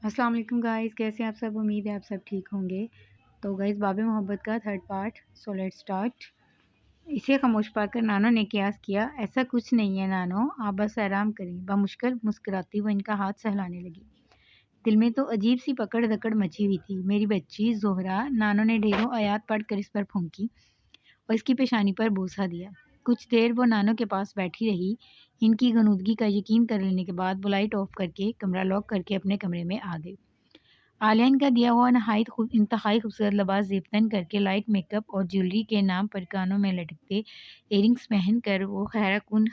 अस्सलाम वालेकुम गाइस, कैसे हैं आप सब। उम्मीद है आप सब ठीक होंगे। तो गाइस बाब मोहब्बत का third part, so let's start. इसे खामोश पाकर नानो ने कयास किया, ऐसा कुछ नहीं है नानो, आप बस आराम करें। बमुश्किल मुस्कुराती वो इनका हाथ सहलाने लगी। दिल में तो अजीब सी पकड़ दकड़ मची हुई थी। मेरी बच्ची जोहरा, नानो ने ढेरों आयात पढ़कर इस पर फूंकी और इसकी पेशानी पर बूसा दिया। कुछ देर वो नानो के पास बैठी रही। इनकी गनूदगी का यकीन कर लेने के बाद वो लाइट ऑफ करके कमरा लॉक करके अपने कमरे में आ गई। आलियान का दिया हुआ इंतहाई खूबसूरत लिबास ज़ेबतन करके लाइट मेकअप और ज्वेलरी के नाम पर कानों में लटकते इयरिंग्स पहन कर वो खैरकुन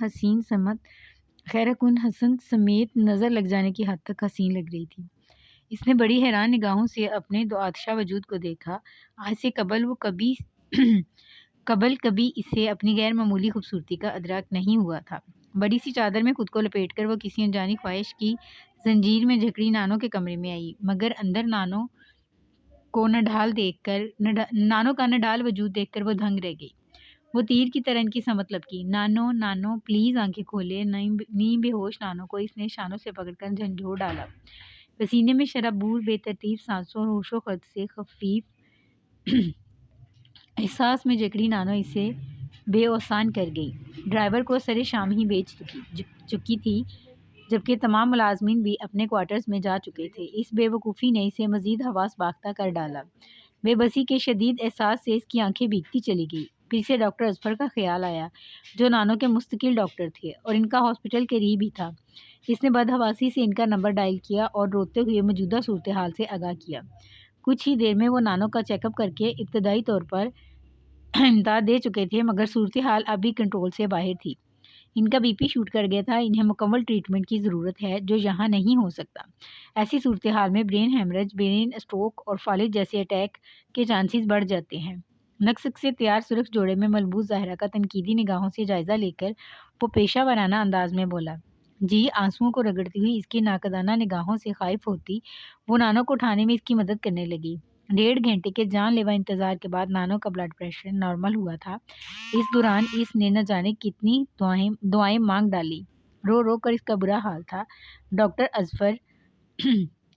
हसन समेत नज़र लग जाने की हद तक हसीन लग रही थी। इसने बड़ी हैरान निगाहों से अपने दो आतशा वजूद को देखा। आज से कबल कभी इसे अपनी गैर मामूली खूबसूरती का अदराक नहीं हुआ था। बड़ी सी चादर में खुद को लपेटकर वो किसी अनजानी ख्वाहिश की जंजीर में जकड़ी नानो के कमरे में आई, मगर अंदर नानो का नडाल वजूद देखकर वो दंग रह गई। वो तीर की तरह इनकी समत लपकी। नानो नानो प्लीज आंखें खोले। नी बेहोश नानो को इसने शानों से पकड़कर झंझोड़ डाला। पसीने में शराबूर बेतरतीब सांसों और होशो खर्च से खफीफ एहसास में जकड़ी नानो इसे बेओसान कर गई। ड्राइवर को सरे शाम ही बेच चुकी थी, जबकि तमाम मुलाजमीन भी अपने क्वार्टर्स में जा चुके थे। इस बेवकूफ़ी ने इसे मजीद हवास बाख्ता कर डाला। बेबसी के शदीद एहसास से इसकी आंखें भीगती चली गई। फिर से डॉक्टर अजफर का ख्याल आया, जो नानो के मुस्तकिल डॉक्टर थे और इनका हॉस्पिटल करीब ही था। इसने बदहवासी से इनका नंबर डायल किया और रोते हुए मौजूदा सूरत हाल से आगाह किया। कुछ ही देर में वो नानो का चेकअप करके इब्तदाई तौर पर इमदाद दे चुके थे, मगर सूरत हाल अभी कंट्रोल से बाहर थी। इनका बीपी शूट कर गया था। इन्हें मुकम्मल ट्रीटमेंट की ज़रूरत है, जो यहाँ नहीं हो सकता। ऐसी सूरत हाल में ब्रेन हेमरेज, ब्रेन स्ट्रोक और फालिज जैसे अटैक के चांसेस बढ़ जाते हैं। नक्स से तैयार सुरख जोड़े में मलबूस ज़ाहिरा का तनकीदी निगाहों से जायज़ा लेकर वो पेशा वराना अंदाज में बोला। जी। आंसुओं को रगड़ती हुई इसकी नाकदाना निगाहों से खाइफ होती वो नानो को उठाने में इसकी मदद करने लगी। 1.5 घंटे के जानलेवा इंतज़ार के बाद नानो का ब्लड प्रेशर नॉर्मल हुआ था। इस दौरान इसने न जाने कितनी दुआएं मांग डाली। रो रो कर इसका बुरा हाल था। डॉक्टर अजफर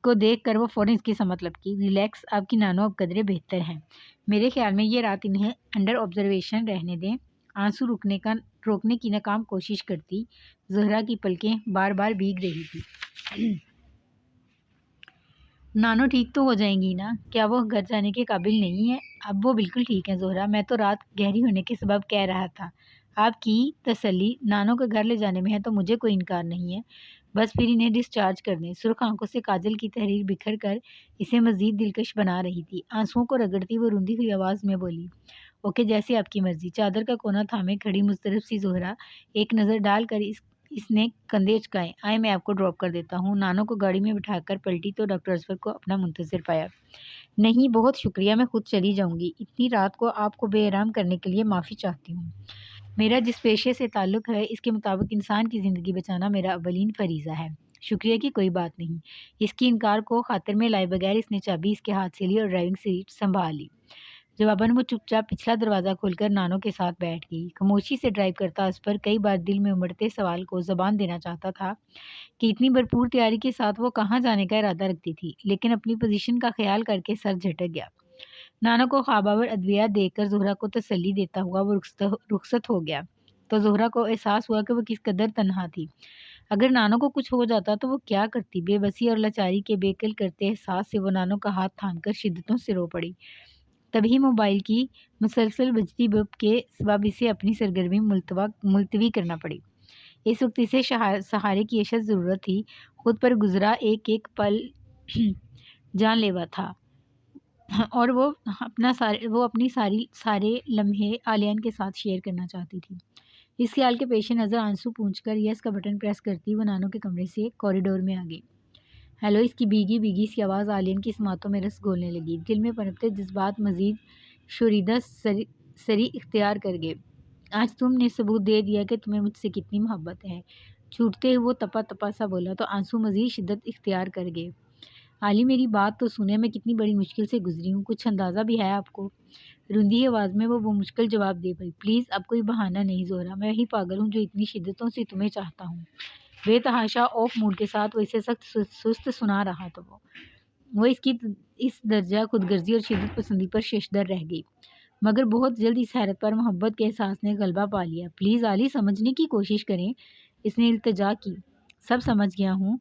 को देखकर वो फ़ौरन इसकी समत लपकी। रिलैक्स, आपकी नानो अब कदरे बेहतर हैं। मेरे ख्याल में ये रात इन्हें अंडर ऑब्जर्वेशन रहने दें। आंसू रोकने की नाकाम कोशिश करती ज़हरा की पलकें बार बार भीग रही थी। नानो ठीक तो हो जाएंगी ना? क्या वो घर जाने के काबिल नहीं है? अब वो बिल्कुल ठीक है ज़ोहरा। मैं तो रात गहरी होने के सबब कह रहा था। आपकी तसल्ली नानो को घर ले जाने में है तो मुझे कोई इनकार नहीं है। बस फिर इन्हें डिस्चार्ज कर दें। सुर्ख आंखों से काजल की तहरीर बिखर कर इसे मज़ीद दिलकश बना रही थी। आंसुओं को रगड़ती वो रुंधी हुई आवाज़ में बोली, ओके जैसे आपकी मर्ज़ी। चादर का कोना थामे खड़ी मुस्तरब सी ज़ोहरा एक नज़र डालकर इसने कंधे चुकाए। आए, मैं आपको ड्रॉप कर देता हूँ। नानो को गाड़ी में बिठाकर पलटी तो डॉक्टर अजफर को अपना मुंतज़िर पाया। नहीं, बहुत शुक्रिया, मैं खुद चली जाऊँगी। इतनी रात को आपको बेआराम करने के लिए माफ़ी चाहती हूँ। मेरा जिस पेशे से ताल्लुक़ है, इसके मुताबिक इंसान की ज़िंदगी बचाना मेरा अव्वलीन फ़रीज़ा है। शुक्रिया की कोई बात नहीं। इसकी इनकार को खातिर में लाए बगैर इसने चाबी इसके हाथ से ली और ड्राइविंग सीट संभाल ली। जवाबन वो चुपचाप पिछला दरवाज़ा खोलकर नानो के साथ बैठ गई। खामोशी से ड्राइव करता उस पर कई बार दिल में उमड़ते सवाल को ज़बान देना चाहता था कि इतनी भरपूर तैयारी के साथ वो कहाँ जाने का इरादा रखती थी, लेकिन अपनी पोजीशन का ख्याल करके सर झटक गया। नानो को ख्वाबावर अद्वियात देकर ज़ोहरा को तसल्ली देता हुआ वो रुखसत हो गया, तो ज़ोहरा को एहसास हुआ कि वो किस कदर तन्हा थी। अगर नानो को कुछ हो जाता तो वो क्या करती? बेबसी और लाचारी के बेकल करते एहसास से वो नानो का हाथ थामकर शिद्दतों से रो पड़ी। तभी मोबाइल की मुसलसल बजती बप के सबब इसे अपनी सरगर्मी मुलतवी करना पड़ी। इस वक्त इसे सहारे की अशद ज़रूरत थी। खुद पर गुजरा एक एक पल जानलेवा था और वो अपनी सारे लम्हे आलियान के साथ शेयर करना चाहती थी। इस ख्याल के पेश नज़र आंसू पूंछकर यस का बटन प्रेस करती वो नानो के कमरे से कॉरिडोर में आ गई। हेलो, इसकी भीगी भीगी सी आवाज़ आलियन की समातों में रस घोलने लगी। दिल में पनपते जज्बात मजीद शुरीदा सरी इख्तियार कर गए। आज तुमने सबूत दे दिया कि तुम्हें मुझसे कितनी मोहब्बत है। छूटते हुए वो तपा तपा सा बोला तो आंसू मजीद शिद्दत इख्तियार कर गए। आली, मेरी बात तो सुने, मैं कितनी बड़ी मुश्किल से गुजरी हूँ, कुछ अंदाज़ा भी है आपको? रुंधी आवाज़ में वो मुश्किल जवाब दे पाई। प्लीज़ अब कोई बहाना नहीं ज़ोहरा, मैं वही पागल हूँ जो इतनी शिद्दतों से तुम्हें चाहता हूँ। بے تحاشا آف موڈ کے ساتھ وہ اسے سخت سست سنا رہا تو وہ اس درجہ خود غرضی اور شدت پسندی پر ششدر رہ گئی، مگر بہت جلد اس حیرت پر محبت کے احساس نے غلبہ پا لیا۔ پلیز علی سمجھنے کی کوشش کریں، اس نے التجا کی۔ سب سمجھ گیا ہوں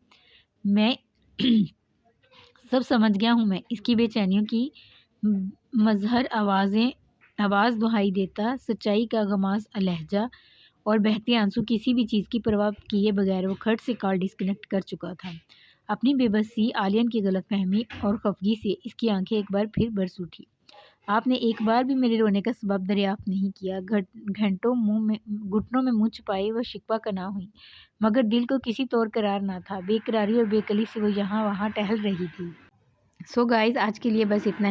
میں اس کی بے چینیوں کی مظہر آواز دہائی دیتا، سچائی کا غماز لہجہ اور بہتے آنسو کسی بھی چیز کی پرواہ کیے بغیر وہ کھٹ سے کال ڈسکنیکٹ کر چکا تھا۔ اپنی بے بسی، عالین کی غلط فہمی اور خفگی سے اس کی آنکھیں ایک بار پھر برس اٹھی۔ آپ نے ایک بار بھی میرے رونے کا سبب دریافت نہیں کیا۔ گھٹنوں میں منہ چھپائے وہ شکوہ کرنا ہوئی، مگر دل کو کسی طور قرار نہ تھا۔ بے قراری اور بے کلی سے وہ یہاں وہاں ٹہل رہی تھی۔ سو گائز آج کے لیے بس اتنا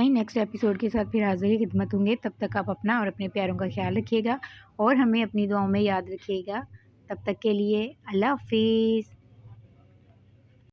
ہی۔ نیکسٹ ایپیسوڈ کے ساتھ پھر حاضر خدمت ہوں گے۔ تب تک آپ اپنا اور اپنے پیاروں کا خیال رکھیے گا اور ہمیں اپنی دعاؤں میں یاد رکھیے گا۔ تب تک کے لیے اللہ حافظ۔